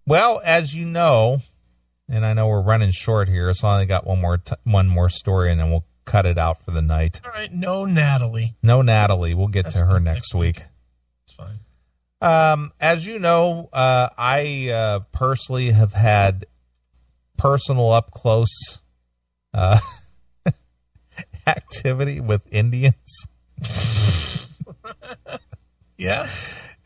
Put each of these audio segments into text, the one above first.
Well, as you know, and I know we're running short here, so I only got one more story, and then we'll cut it out for the night. All right, no Natalie. No Natalie. We'll get to her next week. It's fine. As you know, I personally have had personal up close activity with Indians. Yeah.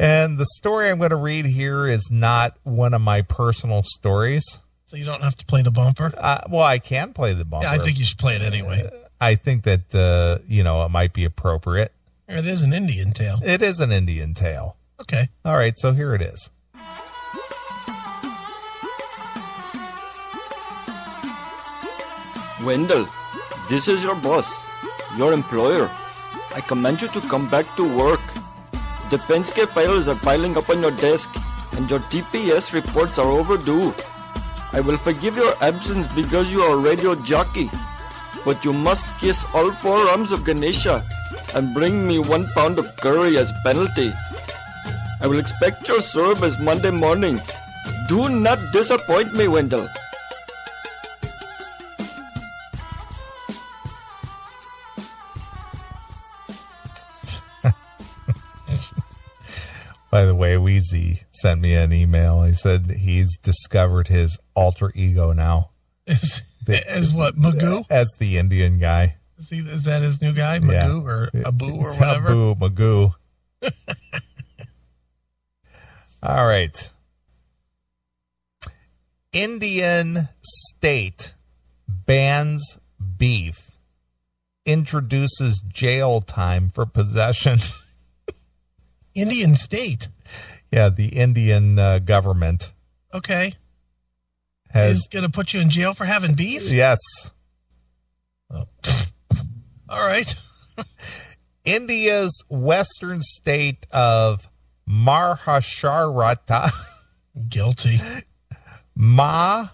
And the story I'm going to read here is not one of my personal stories. So you don't have to play the bumper? Well, I can play the bumper. Yeah, I think you should play it anyway. I think that, it might be appropriate. It is an Indian tale. It is an Indian tale. Okay. All right, so here it is. Wendell, this is your boss, your employer. I command you to come back to work. The Penske files are piling up on your desk, and your TPS reports are overdue. I will forgive your absence because you are a radio jockey, but you must kiss all 4 arms of Ganesha and bring me 1 pound of curry as penalty. I will expect your service Monday morning. Do not disappoint me, Wendell. By the way, Wheezy sent me an email. He said he's discovered his alter ego now. As what, Magoo? As the Indian guy. Is that his new guy? Magoo or Abu or whatever? Abu, Magoo. All right. Indian state bans beef, introduces jail time for possession. Indian state? Yeah, the Indian government. Okay. Is going to put you in jail for having beef? Yes. Oh. All right. India's western state of Maharashtra. Guilty. Maharashtra.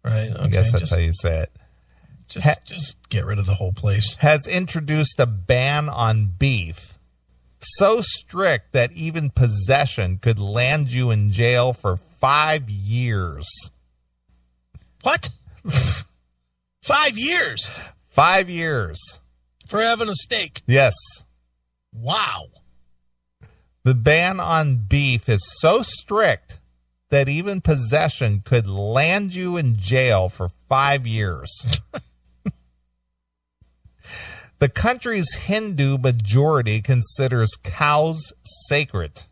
Right. Okay, I guess that's how you say it. Just get rid of the whole place. Has introduced a ban on beef so strict that even possession could land you in jail for 5 years. What? 5 years? 5 years. For having a steak? Yes. Wow. The ban on beef is so strict that even possession could land you in jail for 5 years. The country's Hindu majority considers cows sacred.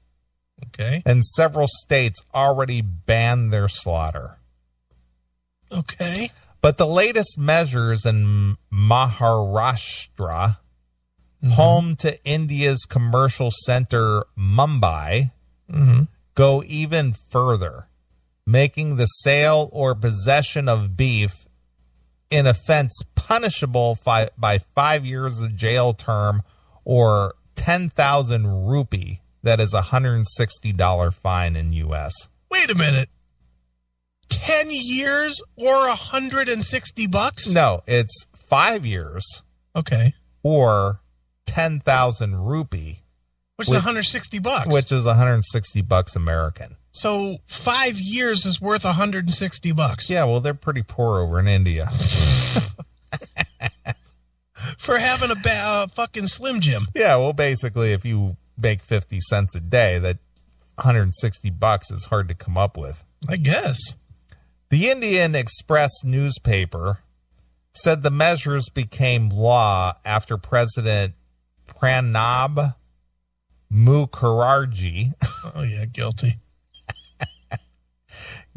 Okay. And several states already banned their slaughter. Okay. But the latest measures in Maharashtra, home to India's commercial center Mumbai, go even further, making the sale or possession of beef an offense punishable by 5 years of jail term or 10,000 rupee. That is a $160 fine in U.S. Wait a minute. 10 years or $160? No, it's 5 years. Okay. Or 10,000 rupee. Which is $160. Which is $160 American. So 5 years is worth $160. Yeah, well, they're pretty poor over in India. For having a fucking Slim Jim. Yeah, well, basically, if you make 50 cents a day, that $160 is hard to come up with. I guess. The Indian Express newspaper said the measures became law after President Pranab Mukherjee guilty.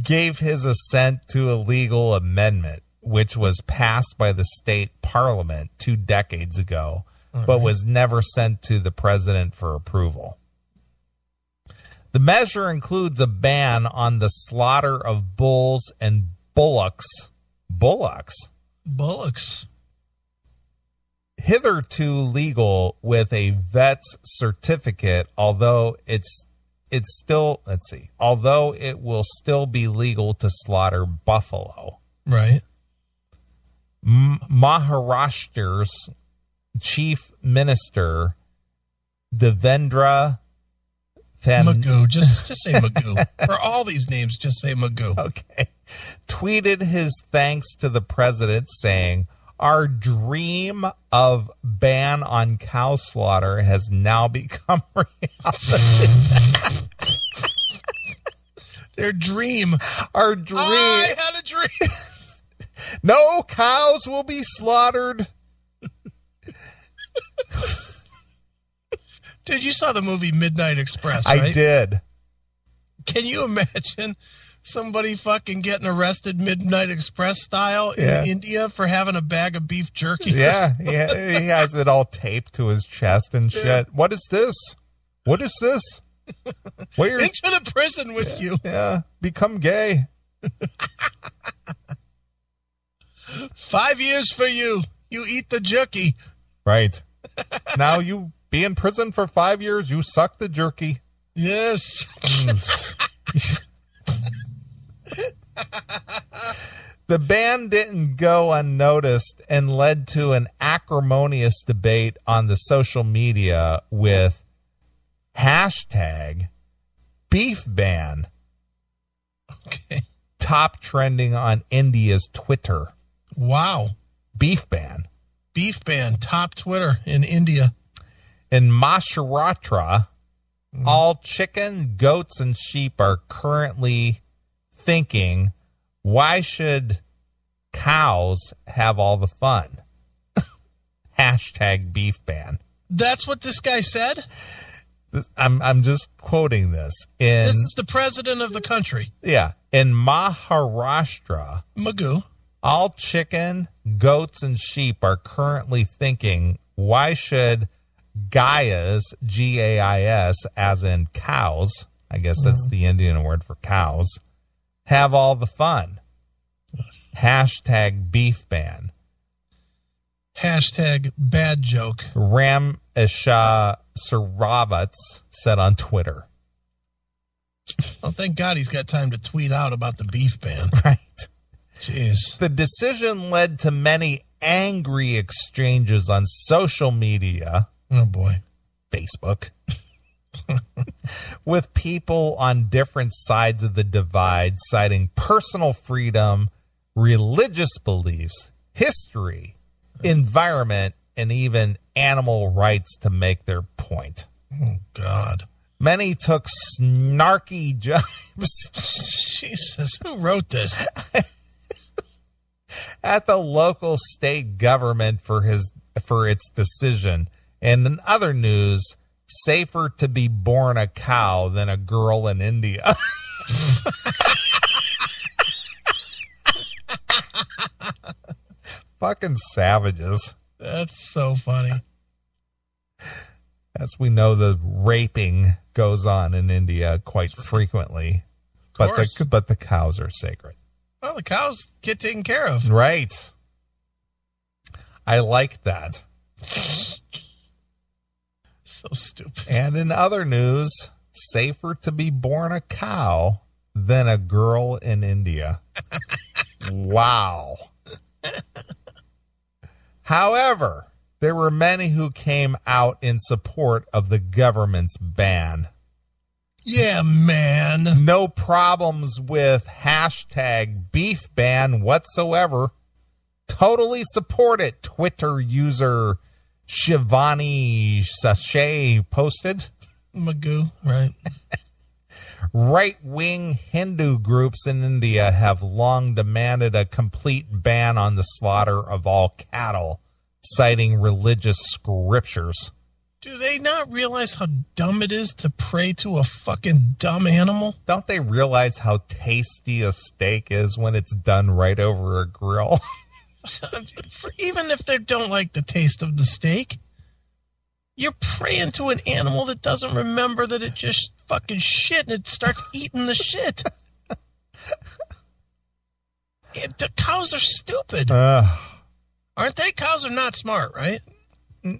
gave his assent to a legal amendment, which was passed by the state parliament 2 decades ago, but was never sent to the president for approval. The measure includes a ban on the slaughter of bulls and bullocks. Bullocks? Hitherto legal with a vet's certificate, although it's still, although it will still be legal to slaughter buffalo. Right. Maharashtra's chief minister, Devendra Magoo. Just say Magoo. For all these names, just say Magoo. Okay. Tweeted his thanks to the president saying, "Our dream of ban on cow slaughter has now become reality." Their dream. Our dream. I had a dream. No cows will be slaughtered. Dude, you saw the movie Midnight Express, right? I did. Can you imagine somebody fucking getting arrested Midnight Express style in India for having a bag of beef jerky? Yeah, he has it all taped to his chest and shit. Yeah. What is this? What is this? Into the prison with you. Yeah, become gay. 5 years for you. You eat the jerky. Right. Now you be in prison for 5 years. You suck the jerky. Yes. The ban didn't go unnoticed and led to an acrimonious debate on the social media with hashtag beef ban. Okay. Top trending on India's Twitter. Wow. Beef ban. Beef ban. Top Twitter in India. In Maharashtra, all chicken, goats, and sheep are currently thinking, why should cows have all the fun? Hashtag beef ban. That's what this guy said? I'm just quoting this. This is the president of the country. Yeah. In Maharashtra, Magoo, all chicken, goats, and sheep are currently thinking, why should Gaias, Gais, as in cows, I guess that's the Indian word for cows, have all the fun? Hashtag beef ban. Hashtag bad joke. Ram Isha Saravats said on Twitter. Well, thank God he's got time to tweet out about the beef ban. Right. Jeez. The decision led to many angry exchanges on social media. Oh, boy. Facebook. With people on different sides of the divide citing personal freedom, religious beliefs, history, environment, and even animal rights to make their point. Oh, God. Many took snarky jibes. Jesus, who wrote this? At the local state government for its decision. And in other news, safer to be born a cow than a girl in India. Fucking savages. That's so funny. As we know, the raping goes on in India quite frequently. But the cows are sacred. Well, the cows get taken care of. Right. I like that. So stupid. And in other news, safer to be born a cow than a girl in India. Wow. However, there were many who came out in support of the government's ban. Yeah, man. No problems with hashtag beef ban whatsoever. Totally support it. Twitter user Shivani Sachet posted. Magoo, right. Right-wing Hindu groups in India have long demanded a complete ban on the slaughter of all cattle, citing religious scriptures. Do they not realize how dumb it is to pray to a fucking dumb animal? Don't they realize how tasty a steak is when it's done right over a grill? Even if they don't like the taste of the steak, you're praying to an animal that doesn't remember that it just fucking shit and it starts eating the shit. The cows are stupid. Aren't they? Cows are not smart, right?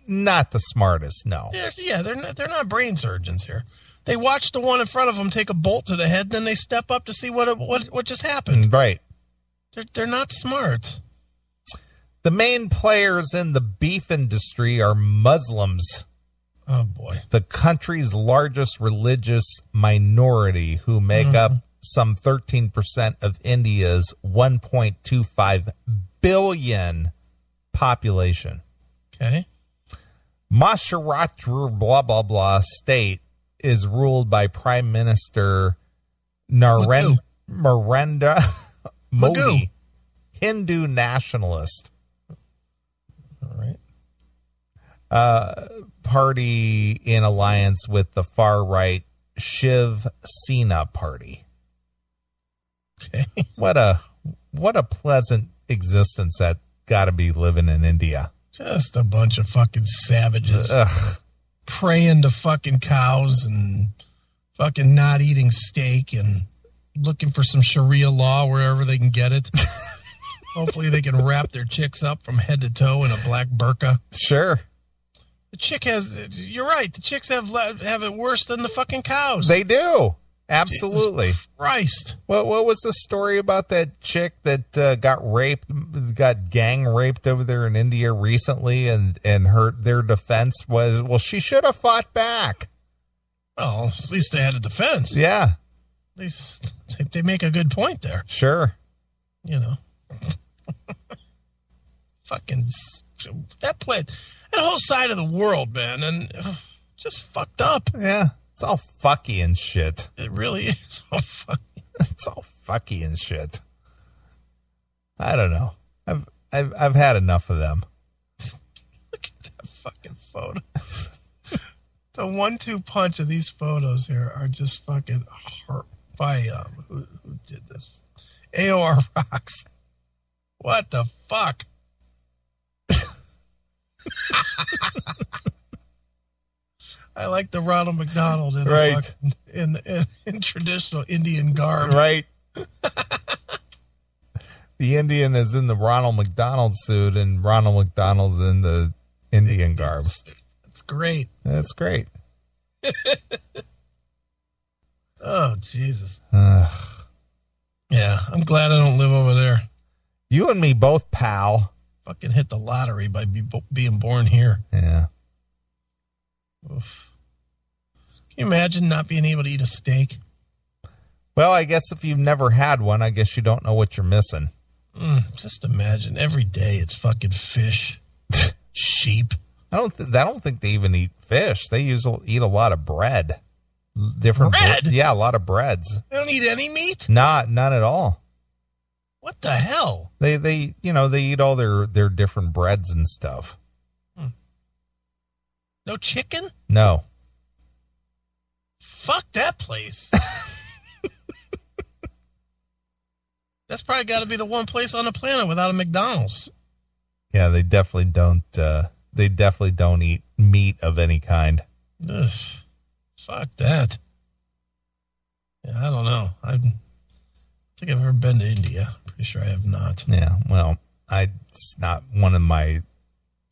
Not the smartest, no. They're not brain surgeons here. They watch the one in front of them take a bolt to the head, then they step up to see what just happened. Right. They're not smart. The main players in the beef industry are Muslims. Oh, boy. The country's largest religious minority, who make up some 13% of India's 1.25 billion population. Okay. Maharashtra, blah, blah, blah, state is ruled by Prime Minister Narendra Modi, Hindu nationalist. All right. Party in alliance with the far-right Shiv Sena party. Okay. What a pleasant existence that got to be living in India. Just a bunch of fucking savages. Ugh. Praying to fucking cows and fucking not eating steak and looking for some Sharia law wherever they can get it. Hopefully they can wrap their chicks up from head to toe in a black burqa. Sure. The chick has, you're right, the chicks have it worse than the fucking cows. They do. Absolutely. Jesus Christ. What was the story about that chick that got gang raped over there in India recently, and their defense was, well, she should have fought back. Well, at least they had a defense. Yeah. At least they make a good point there. Sure. You know. Fucking that whole side of the world, man, and just fucked up. Yeah. It's all fucky and shit. It really is all fucky. It's all fucky and shit. I don't know. I've had enough of them. Look at that fucking photo. The 1-2 punch of these photos here are just fucking hurt by who did this? AOR Rocks. What the fuck? I like the Ronald McDonald in, right. in traditional Indian garb. Right. The Indian is in the Ronald McDonald suit, and Ronald McDonald's in the Indian garb. That's great. That's great. Oh, Jesus. Yeah, I'm glad I don't live over there. You and me both, pal. Fucking hit the lottery by being born here. Yeah. Oof. Can you imagine not being able to eat a steak? Well, I guess if you've never had one, I guess you don't know what you're missing. Just imagine every day it's fucking fish, sheep. I don't think they even eat fish. They eat a lot of bread. Different bread? Yeah, a lot of breads. They don't eat any meat? None at all. What the hell? They eat all their different breads and stuff. No chicken? No. Fuck that place. That's probably got to be the one place on the planet without a McDonald's. Yeah, they definitely don't. They definitely don't eat meat of any kind. Ugh, fuck that. Yeah, I don't know. I think I've ever been to India. Pretty sure I have not. Yeah, well, it's not one of my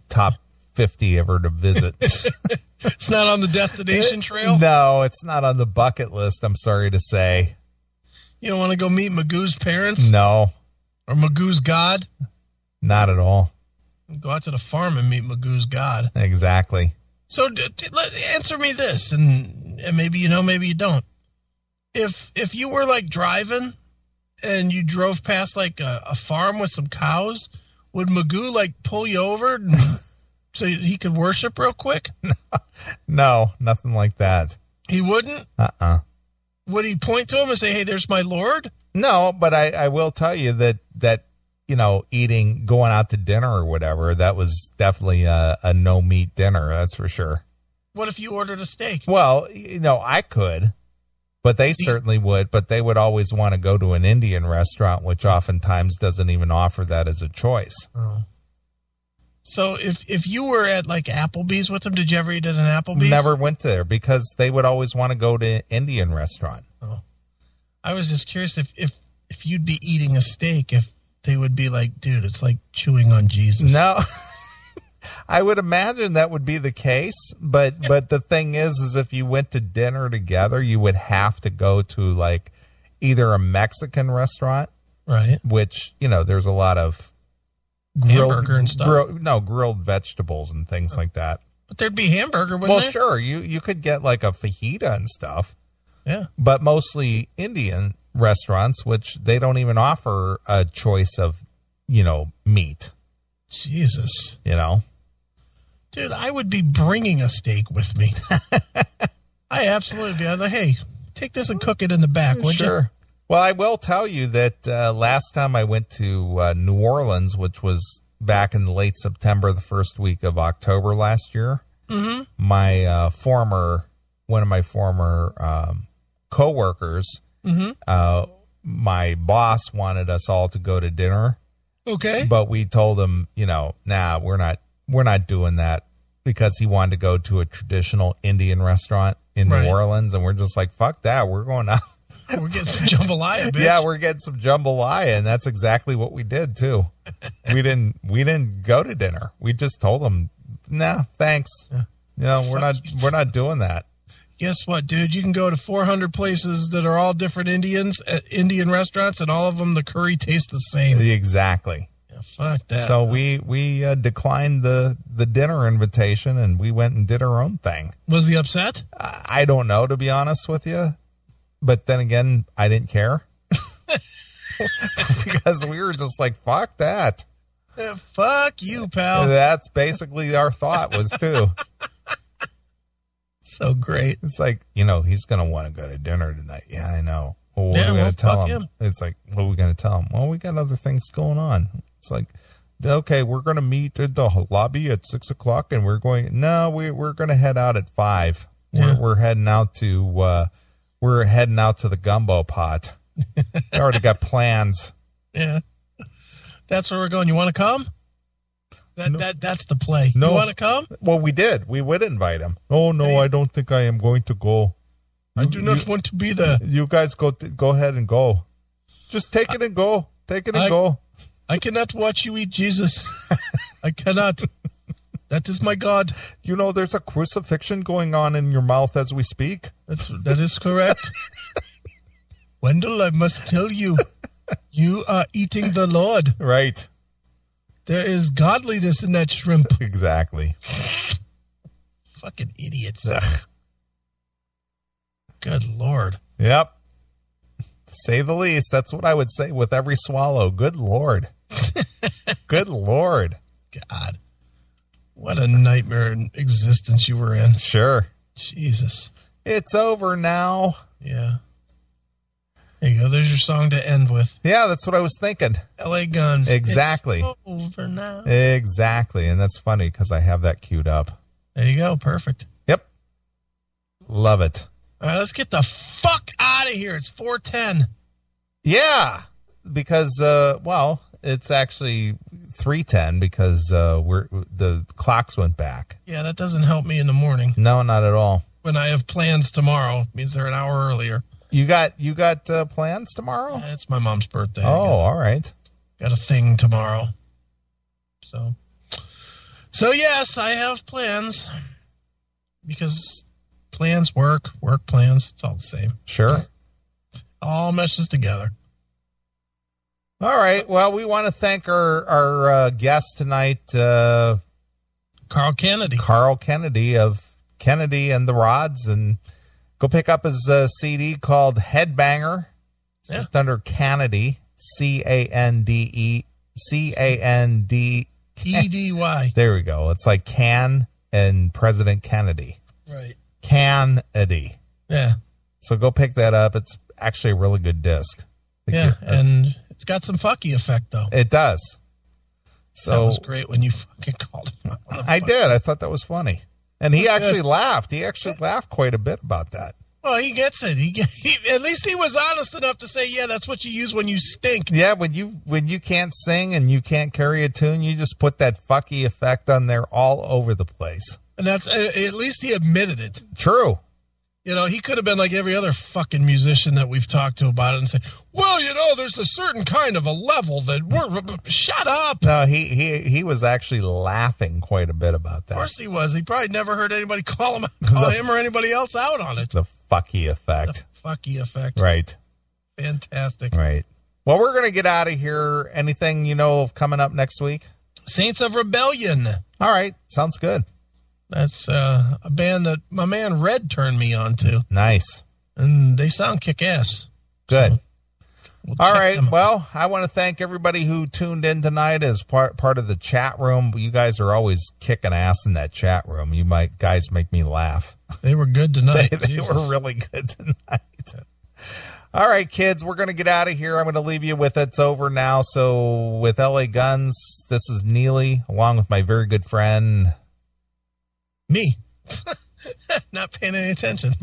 top 50 ever to visit. It's not on the destination trail? No, it's not on the bucket list, I'm sorry to say. You don't want to go meet Magoo's parents? No. Or Magoo's God? Not at all. Go out to the farm and meet Magoo's God. Exactly. So answer me this, and maybe you know, maybe you don't. If you were like driving and you drove past like a farm with some cows, would Magoo like pull you over and so he could worship real quick? No, nothing like that. He wouldn't? Would he point to him and say, hey, there's my Lord? No, but I will tell you that going out to dinner or whatever, that was definitely a no-meat dinner, that's for sure. What if you ordered a steak? Well, I could, but they certainly would, but they would always want to go to an Indian restaurant, which oftentimes doesn't even offer that as a choice. Oh. So if you were at like Applebee's with them, did you ever eat at an Applebee's? Never went there because they would always want to go to an Indian restaurant. Oh. I was just curious if you'd be eating a steak, if they would be like, dude, it's like chewing on Jesus. No, I would imagine that would be the case. But the thing is if you went to dinner together, you would have to go to like either a Mexican restaurant, right? Which, there's a lot of hamburger and stuff. Grilled vegetables and things like that. But there'd be hamburger, wouldn't Well, there? sure, you could get like a fajita and stuff, Yeah. but mostly Indian restaurants, which they don't even offer a choice of, meat, Jesus. Dude, I would be bringing a steak with me. I absolutely be. I'd like, hey, take this and cook it in the back, would you? Sure. Well, I will tell you that last time I went to New Orleans, which was back in late September, the first week of October last year, my one of my former coworkers, my boss wanted us all to go to dinner. Okay. But we told him, nah, we're not doing that, because he wanted to go to a traditional Indian restaurant in New Orleans, and we're just like, fuck that, we're going out. We're getting some jambalaya, bitch. Yeah, we're getting some jambalaya, and that's exactly what we did too. We didn't go to dinner. We just told him, nah, thanks. Yeah. We're not doing that. Guess what, dude? You can go to 400 places that are all different Indian restaurants, and all of them, the curry tastes the same. Exactly. Yeah, fuck that. So we declined the dinner invitation, and we went and did our own thing. Was he upset? I don't know, to be honest with you. But then again, I didn't care. Because we were just like, fuck that. Fuck you, pal. That's basically our thought was too. So great. It's like, he's going to want to go to dinner tonight. Yeah, I know. Well, what are we going to tell him? It's like, what are we going to tell him? Well, we got other things going on. It's like, okay, we're going to meet at the lobby at 6:00, and we're going to head out at 5. Yeah. We're heading out to the gumbo pot. I already got plans. Yeah. That's where we're going. You want to come? That's the play. No. You want to come? Well, we did. We would invite him. Oh, no, I don't think I am going to go. I do not want to be the... You guys go ahead and go. Just take it and go. Take it and go. I cannot watch you eat Jesus. I cannot. That is my God. There's a crucifixion going on in your mouth as we speak. That is correct. Wendell, I must tell you, you are eating the Lord. Right. There is godliness in that shrimp. Exactly. Fucking idiots. Ugh. Good Lord. Yep. To say the least, that's what I would say with every swallow. Good Lord. Good Lord. God. What a nightmare existence you were in. Sure. Jesus. It's over now. Yeah. There you go. There's your song to end with. Yeah, that's what I was thinking. LA Guns. Exactly. It's over now. Exactly. And that's funny because I have that queued up. There you go. Perfect. Yep. Love it. All right, let's get the fuck out of here. It's 4:10. Yeah. Because, it's actually 3:10 because the clocks went back. Yeah, that doesn't help me in the morning. No, not at all. When I have plans tomorrow, it means they're an hour earlier. You got plans tomorrow? Yeah, it's my mom's birthday. Oh, all right. Got a thing tomorrow. So yes, I have plans because plans work plans. It's all the same. Sure. All meshes together. All right. Well, we want to thank our guest tonight, Carl Kennedy. Carl Kennedy of Kennedy and the Rods, and go pick up his CD called Headbanger. It's just under Kennedy, CANDEED. There we go. It's like Can and President Kennedy. Right. Kennedy. Yeah. So go pick that up. It's actually a really good disc. Yeah, and it's got some fucky effect, though. It does. So that was great when you fucking called him. I did. I thought that was funny. And he actually laughed. He actually laughed quite a bit about that. Well, he gets it. At least he was honest enough to say, yeah, that's what you use when you stink. Yeah, when you can't sing and you can't carry a tune, you just put that fucky effect on there all over the place. And that's at least he admitted it. True. He could have been like every other fucking musician that we've talked to about it and say, well, there's a certain kind of a level that shut up. No, he was actually laughing quite a bit about that. Of course he was. He probably never heard anybody call him or anybody else out on it. The fucky effect. The fucky effect. Right. Fantastic. Right. Well, we're going to get out of here. Anything of coming up next week? Saints of Rebellion. All right. Sounds good. That's a band that my man Red turned me on to. Nice. And they sound kick-ass. Good. So we'll all check right. them out. Well, I want to thank everybody who tuned in tonight as part of the chat room. You guys are always kicking ass in that chat room. You guys make me laugh. They were good tonight. They were really good tonight. All right, kids, we're going to get out of here. I'm going to leave you with It's Over Now. So with LA Guns, this is Neeley, along with my very good friend. Me. Not paying any attention.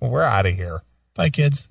We're out of here. Bye, kids.